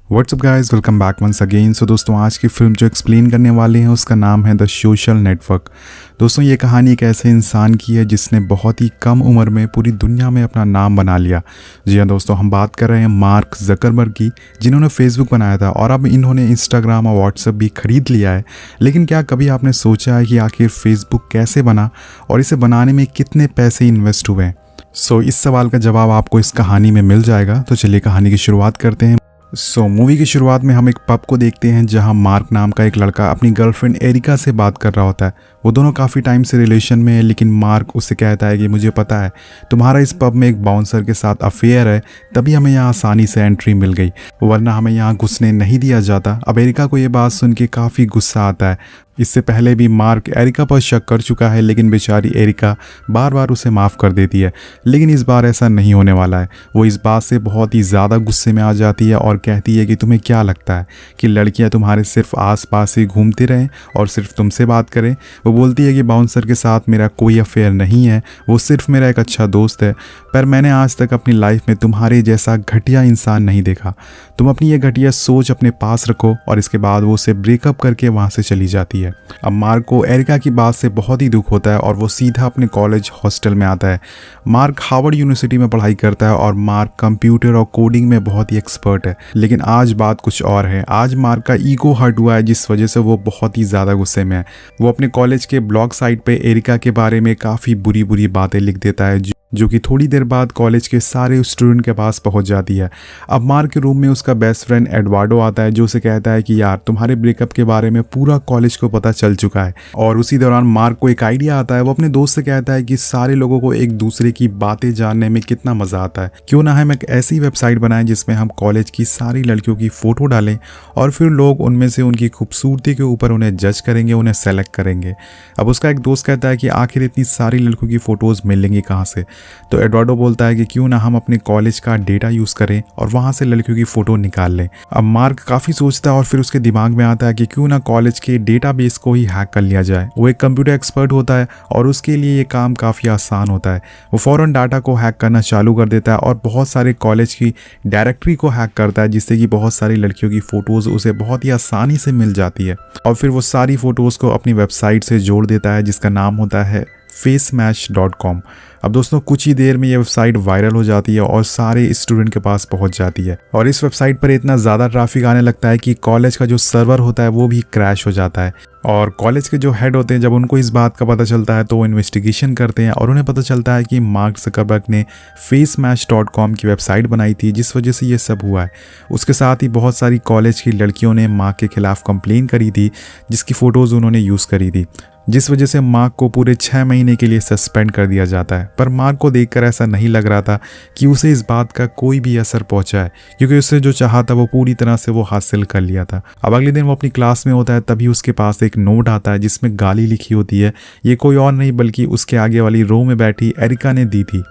WhatsApp guys, welcome back once again. So दोस्तों, आज की फिल्म जो एक्सप्लेन करने वाले हैं उसका नाम है द सोशल नेटवर्क। दोस्तों, ये कहानी एक ऐसे इंसान की है जिसने बहुत ही कम उम्र में पूरी दुनिया में अपना नाम बना लिया। जी हाँ दोस्तों, हम बात कर रहे हैं मार्क ज़करबर्ग की, जिन्होंने फेसबुक बनाया था और अब इन्होंने इंस्टाग्राम और व्हाट्सअप भी खरीद लिया है। लेकिन क्या कभी आपने सोचा है कि आखिर फेसबुक कैसे बना और इसे बनाने में कितने पैसे इन्वेस्ट हुए हैं? सो इस सवाल का जवाब आपको इस कहानी में मिल जाएगा। तो चलिए कहानी की शुरुआत करते हैं। मूवी की शुरुआत में हम एक पब को देखते हैं जहां मार्क नाम का एक लड़का अपनी गर्लफ्रेंड एरिका से बात कर रहा होता है। वो दोनों काफ़ी टाइम से रिलेशन में है, लेकिन मार्क उससे कहता है कि मुझे पता है तुम्हारा इस पब में एक बाउंसर के साथ अफेयर है, तभी हमें यहाँ आसानी से एंट्री मिल गई, वरना हमें यहाँ घुसने नहीं दिया जाता। अब एरिका को ये बात सुन के काफ़ी गुस्सा आता है। इससे पहले भी मार्क एरिका पर शक कर चुका है, लेकिन बेचारी एरिका बार बार उसे माफ़ कर देती है। लेकिन इस बार ऐसा नहीं होने वाला है। वो इस बात से बहुत ही ज़्यादा गुस्से में आ जाती है और कहती है कि तुम्हें क्या लगता है कि लड़कियां तुम्हारे सिर्फ आसपास ही घूमती रहें और सिर्फ तुमसे बात करें? वो बोलती है कि बाउंसर के साथ मेरा कोई अफेयर नहीं है, वो सिर्फ मेरा एक अच्छा दोस्त है, पर मैंने आज तक अपनी लाइफ में तुम्हारे जैसा घटिया इंसान नहीं देखा। तुम अपनी ये घटिया सोच अपने पास रखो। और इसके बाद वो उसे ब्रेकअप करके वहाँ से चली जाती है। अब मार्क को एरिका की बात से बहुत ही दुख होता है और वो सीधा अपने कॉलेज हॉस्टल में आता है। मार्क हार्वर्ड यूनिवर्सिटी में पढ़ाई करता है और मार्क कंप्यूटर और कोडिंग में बहुत ही एक्सपर्ट है। लेकिन आज बात कुछ और है। आज मार्क का ईगो हर्ट हुआ है, जिस वजह से वो बहुत ही ज़्यादा गुस्से में है। वो अपने कॉलेज के ब्लॉग साइट पे एरिका के बारे में काफ़ी बुरी बुरी बातें लिख देता है, जो कि थोड़ी देर बाद कॉलेज के सारे स्टूडेंट के पास पहुंच जाती है। अब मार्क के रूम में उसका बेस्ट फ्रेंड एडवार्डो आता है, जो उसे कहता है कि यार तुम्हारे ब्रेकअप के बारे में पूरा कॉलेज को पता चल चुका है। और उसी दौरान मार्क को एक आइडिया आता है। वो अपने दोस्त से कहता है कि सारे लोगों को एक दूसरे की बातें जानने में कितना मज़ा आता है, क्यों ना हम एक ऐसी वेबसाइट बनाएं जिसमें हम कॉलेज की सारी लड़कियों की फ़ोटो डालें और फिर लोग उनमें से उनकी खूबसूरती के ऊपर उन्हें जज करेंगे, उन्हें सेलेक्ट करेंगे। अब उसका एक दोस्त कहता है कि आखिर इतनी सारी लड़कियों की फ़ोटोज़ मिलेंगी कहाँ से? तो एडवार्डो बोलता है कि क्यों ना हम अपने कॉलेज का डेटा यूज़ करें और वहाँ से लड़कियों की फ़ोटो निकाल लें। अब मार्क काफ़ी सोचता है और फिर उसके दिमाग में आता है कि क्यों ना कॉलेज के डेटाबेस को ही हैक कर लिया जाए। वो एक कंप्यूटर एक्सपर्ट होता है और उसके लिए ये काम काफ़ी आसान होता है। वो फ़ौरन डाटा को हैक करना चालू कर देता है और बहुत सारे कॉलेज की डायरेक्टरी को हैक करता है, जिससे कि बहुत सारी लड़कियों की फ़ोटोज़ उसे बहुत ही आसानी से मिल जाती है। और फिर वो सारी फ़ोटोज़ को अपनी वेबसाइट से जोड़ देता है, जिसका नाम होता है facematch.com। अब दोस्तों, कुछ ही देर में ये वेबसाइट वायरल हो जाती है और सारे स्टूडेंट के पास पहुंच जाती है। और इस वेबसाइट पर इतना ज़्यादा ट्रैफिक आने लगता है कि कॉलेज का जो सर्वर होता है वो भी क्रैश हो जाता है। और कॉलेज के जो हेड होते हैं, जब उनको इस बात का पता चलता है तो वो इन्वेस्टिगेशन करते हैं और उन्हें पता चलता है कि मार्क ज़करबर्ग ने facematch.com की वेबसाइट बनाई थी, जिस वजह से ये सब हुआ है। उसके साथ ही बहुत सारी कॉलेज की लड़कियों ने मार्क के खिलाफ कंप्लेन करी थी, जिसकी फ़ोटोज़ उन्होंने यूज़ करी थी, जिस वजह से मार्क को पूरे 6 महीने के लिए सस्पेंड कर दिया जाता है। पर मार्क को देखकर ऐसा नहीं लग रहा था कि उसे इस बात का कोई भी असर पहुंचा है, क्योंकि उससे जो चाहा था वो पूरी तरह से वो हासिल कर लिया था। अब अगले दिन वो अपनी क्लास में होता है, तभी उसके पास एक नोट आता है जिसमें गाली लिखी होती है। ये कोई और नहीं बल्कि उसके आगे वाली रो में बैठी एरिका ने दी थी।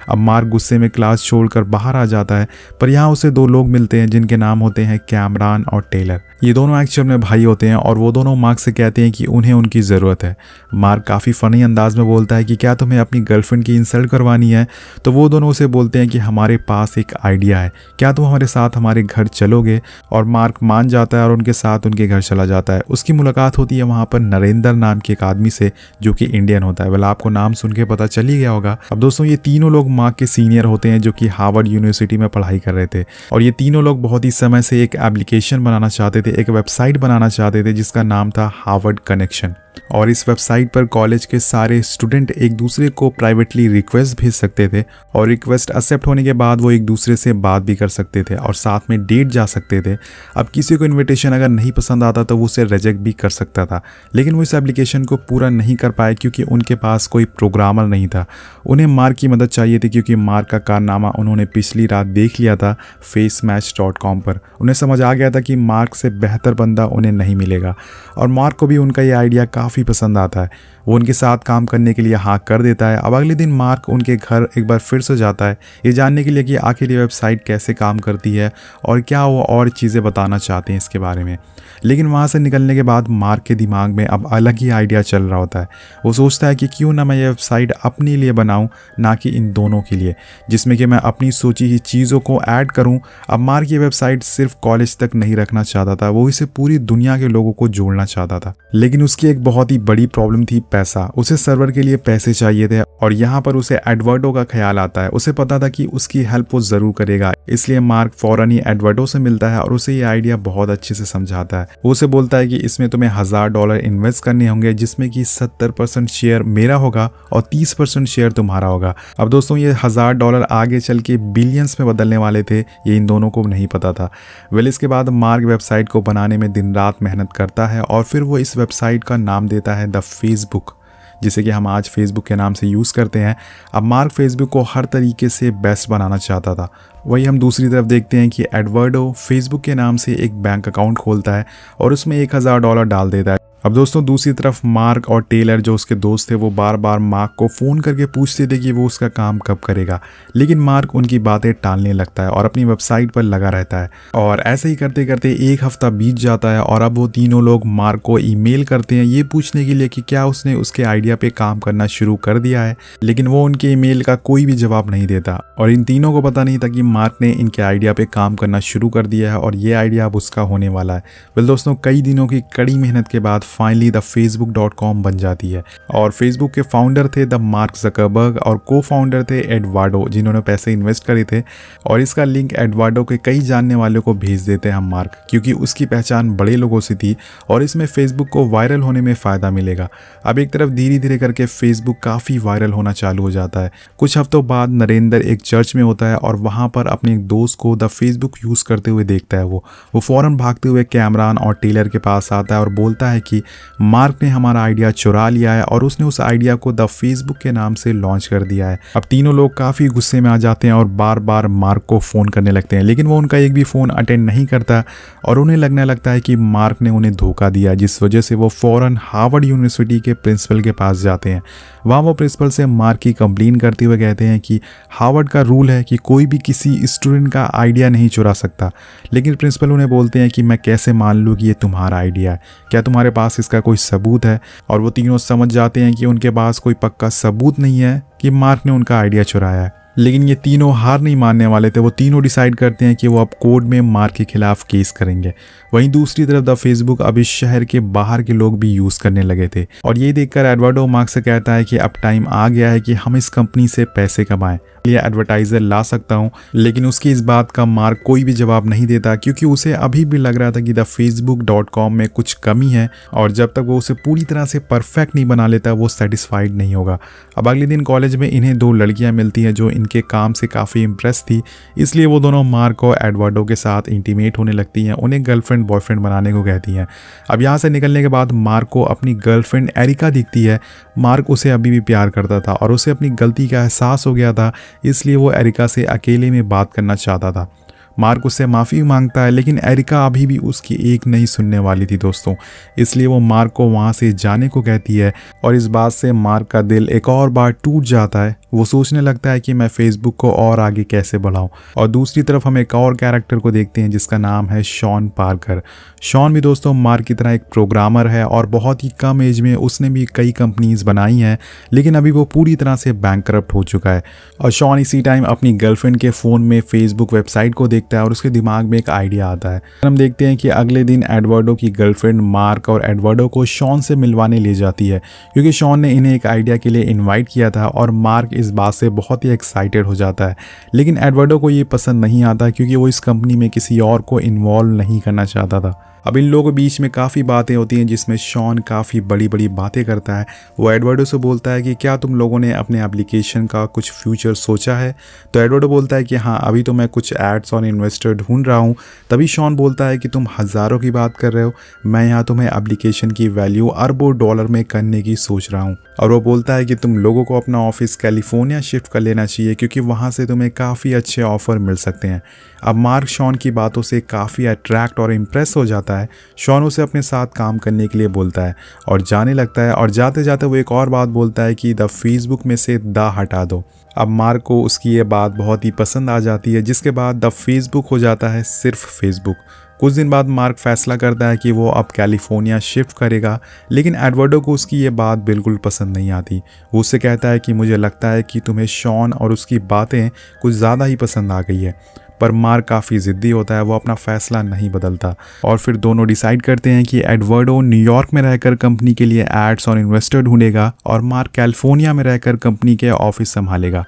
अब मार्क गुस्से में क्लास छोड़कर बाहर आ जाता है, पर यहाँ उसे 2 लोग मिलते हैं जिनके नाम होते हैं कैमरान और टेलर। ये दोनों एक्चुअल में भाई होते हैं और वो दोनों मार्क से कहते हैं कि उन्हें उनकी ज़रूरत है। मार्क काफ़ी फ़नी अंदाज में बोलता है कि क्या तुम्हें अपनी गर्लफ्रेंड की इंसल्ट करवानी है? तो वो दोनों उसे बोलते हैं कि हमारे पास एक आइडिया है, क्या तुम हमारे साथ हमारे घर चलोगे? और मार्क मान जाता है और उनके साथ उनके घर चला जाता है। उसकी मुलाकात होती है वहाँ पर नरेंद्र नाम के एक आदमी से, जो कि इंडियन होता है। वेल, आपको नाम सुन के पता चल ही गया होगा। अब दोस्तों, ये तीनों लोग मार्क के सीनियर होते हैं, जो कि हार्वर्ड यूनिवर्सिटी में पढ़ाई कर रहे थे। और ये तीनों लोग बहुत ही समय से एक एप्लीकेशन बनाना चाहते थे, एक वेबसाइट बनाना चाहते थे, जिसका नाम था हार्वर्ड कनेक्शन। और इस वेबसाइट पर कॉलेज के सारे स्टूडेंट एक दूसरे को प्राइवेटली रिक्वेस्ट भेज सकते थे और रिक्वेस्ट एक्सेप्ट होने के बाद वो एक दूसरे से बात भी कर सकते थे और साथ में डेट जा सकते थे। अब किसी को इनविटेशन अगर नहीं पसंद आता तो वो उसे रिजेक्ट भी कर सकता था, लेकिन वो इस एप्लीकेशन को पूरा नहीं कर पाए क्योंकि उनके पास कोई प्रोग्रामर नहीं था। उन्हें मार्क की मदद चाहिए थी, क्योंकि मार्क का कारनामा उन्होंने पिछली रात देख लिया था facematch.com पर। उन्हें समझ आ गया था कि मार्क से बेहतर बंदा उन्हें नहीं मिलेगा और मार्क को भी उनका ये आइडिया काफ़ी पसंद आता है। वो उनके साथ काम करने के लिए हाँ कर देता है। अब अगले दिन मार्क उनके घर एक बार फिर से जाता है ये जानने के लिए कि आखिर ये वेबसाइट कैसे काम करती है और क्या वो और चीज़ें बताना चाहते हैं इसके बारे में। लेकिन वहाँ से निकलने के बाद मार्क के दिमाग में अब अलग ही आइडिया चल रहा होता है। वो सोचता है कि क्यों ना मैं ये वेबसाइट अपने लिए बनाऊं, ना कि इन दोनों के लिए, जिसमें कि मैं अपनी सोची हुई चीज़ों को ऐड करूं। अब मार्क ये वेबसाइट सिर्फ कॉलेज तक नहीं रखना चाहता था, वो इसे पूरी दुनिया के लोगों को जोड़ना चाहता था। लेकिन उसकी एक बहुत ही बड़ी प्रॉब्लम थी पैसा। उसे सर्वर के लिए पैसे चाहिए थे और यहाँ पर उसे एडवर्डो का ख्याल आता है। उसे पता था कि उसकी हेल्प वो ज़रूर करेगा, इसलिए मार्क फौरन ही एडवर्डो से मिलता है और उसे ये आइडिया बहुत अच्छे से समझाता है। वो उसे बोलता है कि इसमें तुम्हें $1000 इन्वेस्ट करने होंगे, जिसमें कि 70% शेयर मेरा होगा और 30% शेयर तुम्हारा होगा। अब दोस्तों ये $1000 आगे चल के बिलियंस में बदलने वाले थे, ये इन दोनों को नहीं पता था। वेल इसके बाद मार्क वेबसाइट को बनाने में दिन रात मेहनत करता है और फिर वो इस वेबसाइट का नाम देता है द फेसबुक, जिसे कि हम आज फेसबुक के नाम से यूज़ करते हैं। अब मार्क फेसबुक को हर तरीके से बेस्ट बनाना चाहता था। वही हम दूसरी तरफ देखते हैं कि एडवर्डो फेसबुक के नाम से एक बैंक अकाउंट खोलता है और उसमें $1000 डाल देता है। अब दोस्तों दूसरी तरफ मार्क और टेलर जो उसके दोस्त थे वो बार बार मार्क को फ़ोन करके पूछते थे कि वो उसका काम कब करेगा, लेकिन मार्क उनकी बातें टालने लगता है और अपनी वेबसाइट पर लगा रहता है। और ऐसे ही करते करते एक हफ्ता बीत जाता है और अब वो तीनों लोग मार्क को ईमेल करते हैं ये पूछने के लिए कि क्या उसने उसके आइडिया पे काम करना शुरू कर दिया है, लेकिन वो उनके ईमेल का कोई भी जवाब नहीं देता। और इन तीनों को पता नहीं था कि मार्क ने इनके आइडिया पे काम करना शुरू कर दिया है और ये आइडिया अब उसका होने वाला है। वेल दोस्तों कई दिनों की कड़ी मेहनत के बाद फाइनली द facebook.com बन जाती है और फेसबुक के फाउंडर थे द मार्क जकरबर्ग और को फाउंडर थे एडवर्डो, जिन्होंने पैसे इन्वेस्ट करे थे। और इसका लिंक एडवर्डो के कई जानने वालों को भेज देते हैं हम मार्क, क्योंकि उसकी पहचान बड़े लोगों से थी और इसमें फेसबुक को वायरल होने में फ़ायदा मिलेगा। अब एक तरफ धीरे धीरे करके फेसबुक काफ़ी वायरल होना चालू हो जाता है। कुछ हफ्तों बाद नरेंद्र एक चर्च में होता है और वहाँ पर अपने एक दोस्त को द फेसबुक यूज़ करते हुए देखता है। वो फ़ौरन भागते हुए कैमरान और टेलर के पास आता है और बोलता है कि मार्क ने हमारा आइडिया चुरा लिया है और उसने उस आइडिया को द फेसबुक के नाम से लॉन्च कर दिया है। अब तीनों लोग काफ़ी गुस्से में आ जाते हैं और बार बार मार्क को फ़ोन करने लगते हैं, लेकिन वो उनका एक भी फ़ोन अटेंड नहीं करता और उन्हें लगने लगता है कि मार्क ने उन्हें धोखा दिया, जिस वजह से वो फ़ौरन हार्वर्ड यूनिवर्सिटी के प्रिंसिपल के पास जाते हैं। वहाँ वो प्रिंसिपल से मार्क की कंप्लेन करते हुए कहते हैं कि हार्वर्ड का रूल है कि कोई भी किसी स्टूडेंट का आइडिया नहीं चुरा सकता। लेकिन प्रिंसिपल उन्हें बोलते हैं कि मैं कैसे मान लूँ कि ये तुम्हारा आइडिया है, क्या तुम्हारे पास इसका कोई सबूत है? और वो तीनों समझ जाते हैं कि उनके पास कोई पक्का सबूत नहीं है कि मार्क ने उनका आइडिया चुराया है। लेकिन ये तीनों हार नहीं मानने वाले थे। वो तीनों डिसाइड करते हैं कि वो अब कोर्ट में मार्क के खिलाफ केस करेंगे। वहीं दूसरी तरफ द फेसबुक अब इस शहर के बाहर के लोग भी यूज़ करने लगे थे और ये देखकर एडवर्डो मार्क से कहता है कि अब टाइम आ गया है कि हम इस कंपनी से पैसे कमाएं, ये एडवर्टाइज़र ला सकता हूं। लेकिन उसकी इस बात का मार्क कोई भी जवाब नहीं देता, क्योंकि उसे अभी भी लग रहा था कि द facebook.com में कुछ कमी है और जब तक वो उसे पूरी तरह से परफेक्ट नहीं बना लेता वो सेटिस्फाइड नहीं होगा। अब अगले दिन कॉलेज में इन्हें दो लड़कियां मिलती हैं जो इनके काम से काफ़ी इम्प्रेस थी, इसलिए वो दोनों मार्क और एडवर्डो के साथ इंटीमेट होने लगती हैं, उन्हें गर्लफ्रेंड बॉयफ्रेंड बनाने को कहती हैं। अब यहाँ से निकलने के बाद मार्क को अपनी गर्लफ्रेंड एरिका दिखती है। मार्क उसे अभी भी प्यार करता था और उसे अपनी गलती का एहसास हो गया था, इसलिए वो एरिका से अकेले में बात करना चाहता था। मार्क उससे माफ़ी मांगता है, लेकिन एरिका अभी भी उसकी एक नहीं सुनने वाली थी दोस्तों, इसलिए वो मार्क को वहाँ से जाने को कहती है और इस बात से मार्क का दिल एक और बार टूट जाता है। वो सोचने लगता है कि मैं फेसबुक को और आगे कैसे बढ़ाऊं। और दूसरी तरफ हम एक और कैरेक्टर को देखते हैं जिसका नाम है शॉन पार्कर। शॉन भी दोस्तों मार्क की तरह एक प्रोग्रामर है और बहुत ही कम एज में उसने भी कई कंपनीज बनाई हैं, लेकिन अभी वो पूरी तरह से बैंकरप्ट हो चुका है। और शॉन इसी टाइम अपनी गर्लफ्रेंड के फ़ोन में फेसबुक वेबसाइट को देखता है और उसके दिमाग में एक आइडिया आता है। हम देखते हैं कि अगले दिन एडवर्डो की गर्लफ्रेंड मार्क और एडवर्डो को शॉन से मिलवाने ले जाती है, क्योंकि शॉन ने इन्हें एक आइडिया के लिए इन्वाइट किया था और मार्क इस बात से बहुत ही एक्साइटेड हो जाता है। लेकिन एडवर्डो को ये पसंद नहीं आता, क्योंकि वो इस कंपनी में किसी और को इन्वॉल्व नहीं करना चाहता था। अब इन लोगों के बीच में काफ़ी बातें होती हैं जिसमें शॉन काफ़ी बड़ी बड़ी बातें करता है। वो एडवर्डो से बोलता है कि क्या तुम लोगों ने अपने एप्लीकेशन का कुछ फ्यूचर सोचा है? तो एडवर्डो बोलता है कि हाँ, अभी तो मैं कुछ एड्स और इन्वेस्टर ढूंढ रहा हूँ। तभी शॉन बोलता है कि तुम हज़ारों की बात कर रहे हो, मैं यहाँ तुम्हें एप्लीकेशन की वैल्यू अरबों डॉलर में करने की सोच रहा हूँ। और वो बोलता है कि तुम लोगों को अपना ऑफिस कैलिफोर्निया शिफ्ट कर लेना चाहिए क्योंकि वहाँ से तुम्हें काफ़ी अच्छे ऑफ़र मिल सकते हैं। अब मार्क शॉन की बातों से काफ़ी अट्रैक्ट और इम्प्रेस हो जाता है। शॉन उसे अपने साथ काम करने के लिए बोलता है और जाने लगता है, और जाते जाते वो एक और बात बोलता है कि द फेसबुक में से द हटा दो। अब मार्क को उसकी ये बात बहुत ही पसंद आ जाती है, जिसके बाद द फेसबुक हो जाता है सिर्फ फेसबुक। कुछ दिन बाद मार्क फैसला करता है कि वो अब कैलिफोर्निया शिफ्ट करेगा, लेकिन एडवर्डो को उसकी ये बात बिल्कुल पसंद नहीं आती। वो उससे कहता है कि मुझे लगता है कि तुम्हें शॉन और उसकी बातें कुछ ज़्यादा ही पसंद आ गई है। पर मार्क काफ़ी ज़िद्दी होता है, वो अपना फ़ैसला नहीं बदलता और फिर दोनों डिसाइड करते हैं कि एडवर्डो न्यूयॉर्क में रहकर कंपनी के लिए एड्स और इन्वेस्टर ढूंढेगा और मार्क कैलिफोर्निया में रहकर कंपनी के ऑफिस संभालेगा।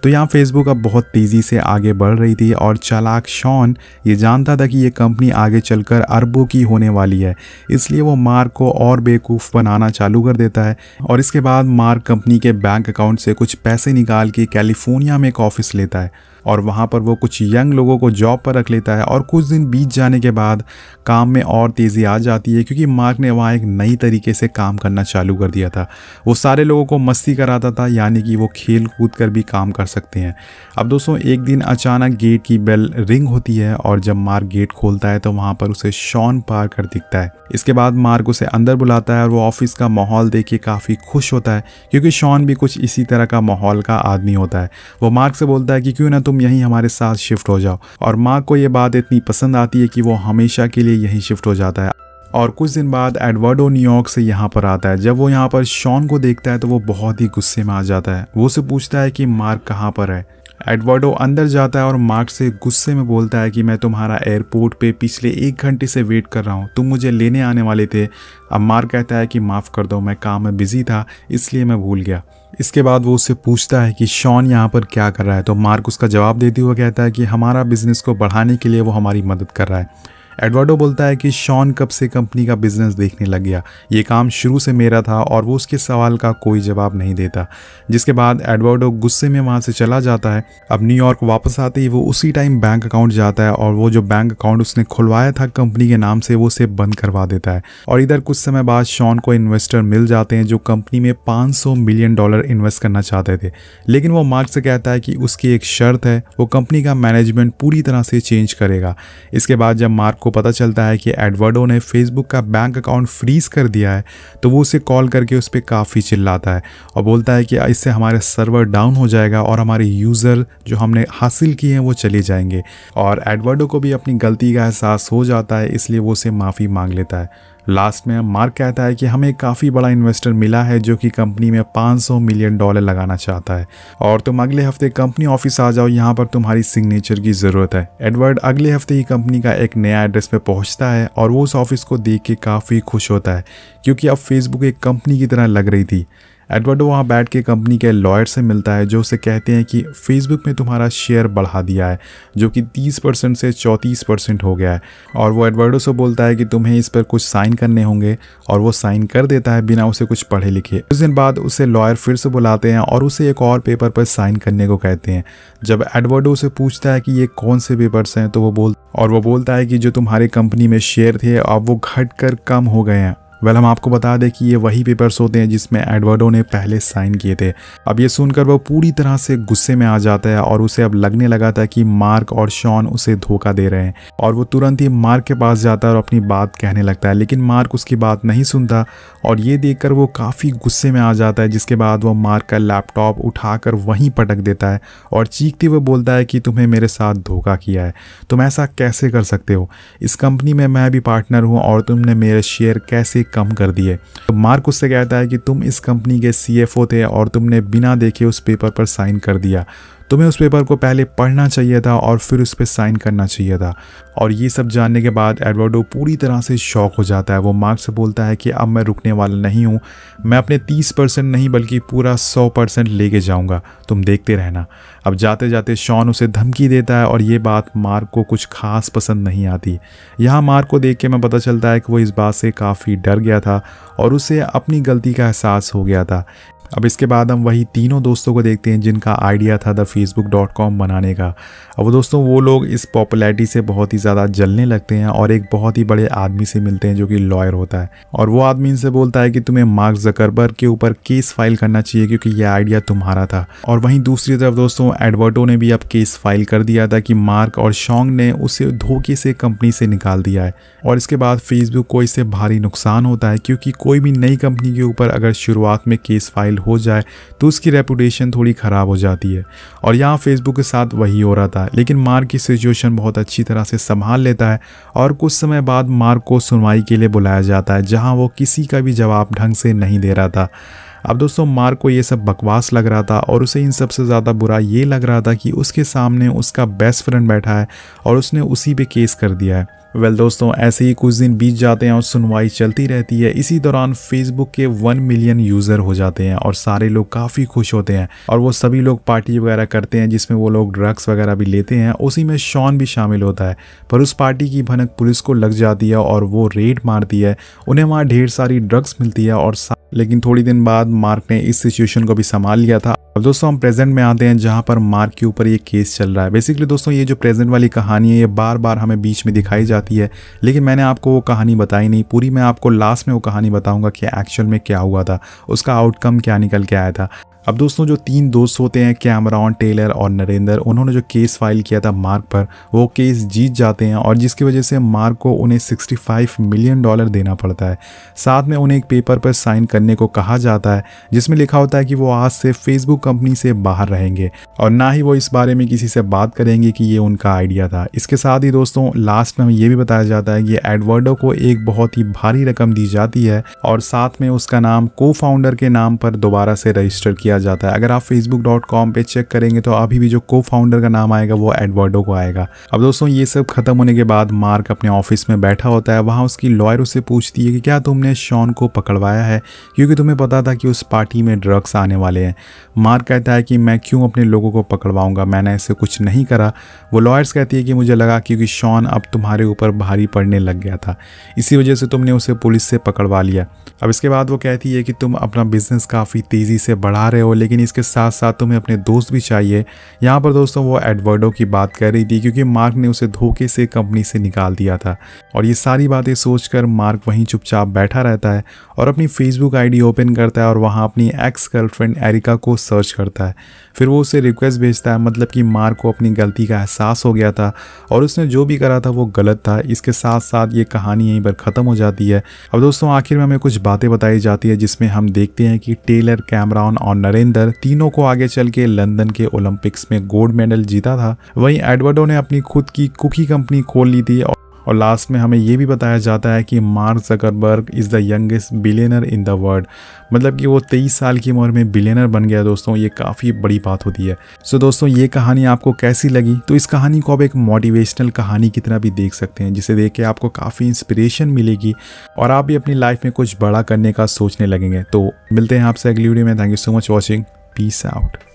तो यहाँ फेसबुक अब बहुत तेज़ी से आगे बढ़ रही थी और चालाक शॉन ये जानता था कि ये कंपनी आगे चलकर अरबों की होने वाली है, इसलिए वो मार्क को और बेवकूफ़ बनाना चालू कर देता है। और इसके बाद मार्क कंपनी के बैंक अकाउंट से कुछ पैसे निकाल के कैलिफोर्निया में एक ऑफिस लेता है और वहाँ पर वो कुछ यंग लोगों को जॉब पर रख लेता है। और कुछ दिन बीत जाने के बाद काम में और तेज़ी आ जाती है क्योंकि मार्क ने वहाँ एक नई तरीके से काम करना चालू कर दिया था। वो सारे लोगों को मस्ती कराता था, यानी कि वो खेल कूद कर भी काम कर सकते हैं। अब दोस्तों एक दिन अचानक गेट की बेल रिंग होती है और जब मार्क गेट खोलता है तो वहाँ पर उसे शॉन पार्कर दिखता है। इसके बाद मार्क उसे अंदर बुलाता है और वो ऑफिस का माहौल देख के काफ़ी खुश होता है क्योंकि शॉन भी कुछ इसी तरह का माहौल का आदमी होता है। वो मार्क से बोलता है कि क्यों ना तुम यहीं हमारे साथ शिफ्ट हो जाओ, और मार्क को ये बात इतनी पसंद आती है कि वो हमेशा के लिए यहीं शिफ्ट हो जाता है। और कुछ दिन बाद एडवर्डो न्यूयॉर्क से यहाँ पर आता है। जब वो यहाँ पर शॉन को देखता है तो वो बहुत ही गुस्से में आ जाता है। वो उसे पूछता है कि मार्क कहाँ पर है। एडवर्डो अंदर जाता है और मार्क से गुस्से में बोलता है कि मैं तुम्हारा एयरपोर्ट पे पिछले 1 घंटे से वेट कर रहा हूँ, तुम मुझे लेने आने वाले थे। अब मार्क कहता है कि माफ़ कर दो, मैं काम में बिजी था इसलिए मैं भूल गया। इसके बाद वो उससे पूछता है कि शॉन यहाँ पर क्या कर रहा है, तो मार्क उसका जवाब देते हुए कहता है कि हमारा बिजनेस को बढ़ाने के लिए वो हमारी मदद कर रहा है। एडवर्डो बोलता है कि शॉन कब से कंपनी का बिजनेस देखने लग गया, ये काम शुरू से मेरा था, और वो उसके सवाल का कोई जवाब नहीं देता। जिसके बाद एडवर्डो गुस्से में वहाँ से चला जाता है। अब न्यूयॉर्क वापस आते ही वो उसी टाइम बैंक अकाउंट जाता है और वो जो बैंक अकाउंट उसने खुलवाया था कंपनी के नाम से वो उसे बंद करवा देता है। और इधर कुछ समय बाद शॉन को इन्वेस्टर मिल जाते हैं जो कंपनी में $500 मिलियन इन्वेस्ट करना चाहते थे, लेकिन वो मार्क से कहता है कि उसकी एक शर्त है, वो कंपनी का मैनेजमेंट पूरी तरह से चेंज करेगा। इसके बाद जब मार्क को पता चलता है कि एडवर्डो ने फेसबुक का बैंक अकाउंट फ्रीज कर दिया है तो वो उसे कॉल करके उस पर काफ़ी चिल्लाता है और बोलता है कि इससे हमारे सर्वर डाउन हो जाएगा और हमारे यूज़र जो हमने हासिल किए हैं वो चले जाएंगे। और एडवर्डो को भी अपनी गलती का एहसास हो जाता है, इसलिए वो उसे माफ़ी मांग लेता है। लास्ट में मार्क कहता है कि हमें काफ़ी बड़ा इन्वेस्टर मिला है जो कि कंपनी में $500 मिलियन लगाना चाहता है और तुम अगले हफ्ते कंपनी ऑफिस आ जाओ, यहाँ पर तुम्हारी सिग्नेचर की ज़रूरत है। एडवर्ड अगले हफ्ते ही कंपनी का एक नया एड्रेस पे पहुँचता है और वो उस ऑफिस को देख के काफ़ी खुश होता है क्योंकि अब फेसबुक एक कंपनी की तरह लग रही थी। एडवर्डो वहाँ बैठ के कंपनी के लॉयर से मिलता है जो उसे कहते हैं कि फेसबुक में तुम्हारा शेयर बढ़ा दिया है जो कि 30% से 34% हो गया है। और वो एडवर्डो से बोलता है कि तुम्हें इस पर कुछ साइन करने होंगे और वो साइन कर देता है बिना उसे कुछ पढ़े लिखे। कुछ दिन बाद उसे लॉयर फिर से बुलाते हैं और उसे एक और पेपर पर साइन करने को कहते हैं। जब एडवर्डो उसे पूछता है कि ये कौन से पेपर्स हैं तो वो बोलता है कि जो तुम्हारी कंपनी में शेयर थे अब वो घट कर कम हो गए हैं। हम आपको बता दें कि ये वही पेपर्स होते हैं जिसमें एडवर्डो ने पहले साइन किए थे। अब ये सुनकर वो पूरी तरह से गुस्से में आ जाता है और उसे अब लगने लगा था कि मार्क और शॉन उसे धोखा दे रहे हैं और वो तुरंत ही मार्क के पास जाता है और अपनी बात कहने लगता है, लेकिन मार्क उसकी बात नहीं सुनता और ये देखकर वो काफ़ी गुस्से में आ जाता है। जिसके बाद वो मार्क का लैपटॉप उठाकर वहीं पटक देता है और चीखते हुए बोलता है कि तुम्हें मेरे साथ धोखा किया है, तुम ऐसा कैसे कर सकते हो, इस कंपनी में मैं भी पार्टनर हूँ और तुमने मेरे शेयर कैसे कम कर दिए। तो मार्क उससे कहता है कि तुम इस कंपनी के CFO थे और तुमने बिना देखे उस पेपर पर साइन कर दिया, तुम्हें उस पेपर को पहले पढ़ना चाहिए था और फिर उस पर साइन करना चाहिए था। और ये सब जानने के बाद एडवर्डो पूरी तरह से शॉक हो जाता है। वो मार्क से बोलता है कि अब मैं रुकने वाला नहीं हूँ, मैं अपने 30% नहीं बल्कि पूरा 100% लेके जाऊँगा, तुम देखते रहना। अब जाते जाते शॉन उसे धमकी देता है और ये बात मार्क को कुछ खास पसंद नहीं आती। यहाँ मार्क को देख के मैं पता चलता है कि वो इस बात से काफ़ी डर गया था और उसे अपनी गलती का एहसास हो गया था। अब इसके बाद हम वही तीनों दोस्तों को देखते हैं जिनका आइडिया था द facebook.com बनाने का। अब दोस्तों वो लोग इस पॉपुलैरिटी से बहुत ही ज़्यादा जलने लगते हैं और एक बहुत ही बड़े आदमी से मिलते हैं जो कि लॉयर होता है, और वो आदमी इनसे बोलता है कि तुम्हें मार्क ज़करबर्ग के ऊपर केस फाइल करना चाहिए क्योंकि ये आइडिया तुम्हारा था। और वहीं दूसरी तरफ दोस्तों एडवर्डो ने भी अब केस फाइल कर दिया था कि मार्क और शॉन्ग ने उसे धोखे से कंपनी से निकाल दिया है। और इसके बाद फेसबुक को इससे भारी नुकसान होता है क्योंकि कोई भी नई कंपनी के ऊपर अगर शुरुआत में केस फाइल हो जाए तो उसकी रेपुटेशन थोड़ी ख़राब हो जाती है। और यहाँ फेसबुक के साथ वही हो रहा था, लेकिन मार्क की सिचुएशन बहुत अच्छी तरह से संभाल लेता है और कुछ समय बाद मार्क को सुनवाई के लिए बुलाया जाता है जहाँ वो किसी का भी जवाब ढंग से नहीं दे रहा था। अब दोस्तों मार्क को ये सब बकवास लग रहा था और उसे इन सबसे ज़्यादा बुरा ये लग रहा था कि उसके सामने उसका बेस्ट फ्रेंड बैठा है और उसने उसी पे केस कर दिया है। वेल दोस्तों ऐसे ही कुछ दिन बीत जाते हैं और सुनवाई चलती रहती है। इसी दौरान फेसबुक के 1 मिलियन यूज़र हो जाते हैं और सारे लोग काफ़ी खुश होते हैं और वो सभी लोग पार्टी वगैरह करते हैं जिसमें वो लोग ड्रग्स वगैरह भी लेते हैं। उसी में शॉन भी शामिल होता है, पर उस पार्टी की भनक पुलिस को लग जाती है और वो रेड मारती है। उन्हें वहाँ ढेर सारी ड्रग्स मिलती है और लेकिन थोड़ी दिन बाद मार्क ने इस सिचुएशन को भी संभाल लिया था। अब दोस्तों हम प्रेजेंट में आते हैं जहां पर मार्क के ऊपर ये केस चल रहा है। बेसिकली दोस्तों ये जो प्रेजेंट वाली कहानी है ये बार बार हमें बीच में दिखाई जाती है, लेकिन मैंने आपको वो कहानी बताई नहीं पूरी। मैं आपको लास्ट में वो कहानी बताऊंगा कि एक्चुअल में क्या हुआ था, उसका आउटकम क्या निकल के आया था। अब दोस्तों जो 3 दोस्त होते हैं कैमरॉन, टेलर और नरेंद्र, उन्होंने जो केस फाइल किया था मार्क पर वो केस जीत जाते हैं और जिसकी वजह से मार्क को उन्हें $65 मिलियन देना पड़ता है। साथ में उन्हें एक पेपर पर साइन करने को कहा जाता है जिसमें लिखा होता है कि वो आज से फेसबुक कंपनी से बाहर रहेंगे और ना ही वो इस बारे में किसी से बात करेंगे कि ये उनका आइडिया था। इसके साथ ही दोस्तों लास्ट में हमें ये भी बताया जाता है कि एडवर्डो को एक बहुत ही भारी रकम दी जाती है और साथ में उसका नाम को फाउंडर के नाम पर दोबारा से रजिस्टर किया जाता है। अगर आप facebook.com पे चेक करेंगे तो अभी भी जो को फाउंडर का नाम आएगा वो एडवर्डो को आएगा। अब दोस्तों ये सब खत्म होने के बाद मार्क अपने ऑफिस में बैठा होता है। वहाँ उसकी लॉयर उससे पूछती है कि क्या तुमने शॉन को पकड़वाया है क्योंकि तुम्हें पता था कि उस पार्टी में ड्रग्स आने वाले हैं। मार्क कहता है कि मैं क्यों अपने लोगों को पकड़वाऊंगा, मैंने ऐसे कुछ नहीं करा। वो लॉयर्स कहती है कि मुझे लगा क्योंकि शॉन अब तुम्हारे ऊपर भारी पड़ने लग गया था, इसी वजह से तुमने उसे पुलिस से पकड़वा लिया। अब इसके बाद वो कहती है कि तुम अपना बिजनेस काफ़ी तेज़ी से बढ़ा रहे हो, लेकिन इसके साथ साथ तुम्हें अपने दोस्त भी चाहिए। यहाँ पर दोस्तों वो एडवर्डो की बात कर रही थी क्योंकि मार्क ने उसे धोखे से कंपनी से निकाल दिया था। और ये सारी बातें सोचकर मार्क वहीं चुपचाप बैठा रहता है और अपनी फेसबुक आईडी ओपन करता है और वहाँ अपनी एक्स गर्लफ्रेंड एरिका को सर्च करता है। फिर वो उसे रिक्वेस्ट भेजता है, मतलब कि मार्क को अपनी गलती का एहसास हो गया था और उसने जो भी करा था वो गलत था। इसके साथ साथ ये कहानी यहीं पर ख़त्म हो जाती है। अब दोस्तों आखिर में हमें कुछ बातें बताई जाती है जिसमें हम देखते हैं कि टेलर, कैमरॉन और नरेंद्र तीनों को आगे चल के लंदन के ओलंपिक्स में गोल्ड मेडल जीता था। वहीं एडवर्डो ने अपनी खुद की कुकी कंपनी खोल ली थी और लास्ट में हमें ये भी बताया जाता है कि mark Zuckerberg is the youngest billionaire in the world, मतलब कि वो 23 साल की उम्र में बिलियनर बन गया। दोस्तों ये काफ़ी बड़ी बात होती है। सो दोस्तों ये कहानी आपको कैसी लगी? तो इस कहानी को आप एक मोटिवेशनल कहानी की तरह भी देख सकते हैं जिसे देख के आपको काफ़ी इंस्पिरेशन मिलेगी और आप भी अपनी लाइफ में कुछ बड़ा करने का सोचने लगेंगे। तो मिलते हैं आपसे अगली वीडियो में। Thank you so much watching. Peace out.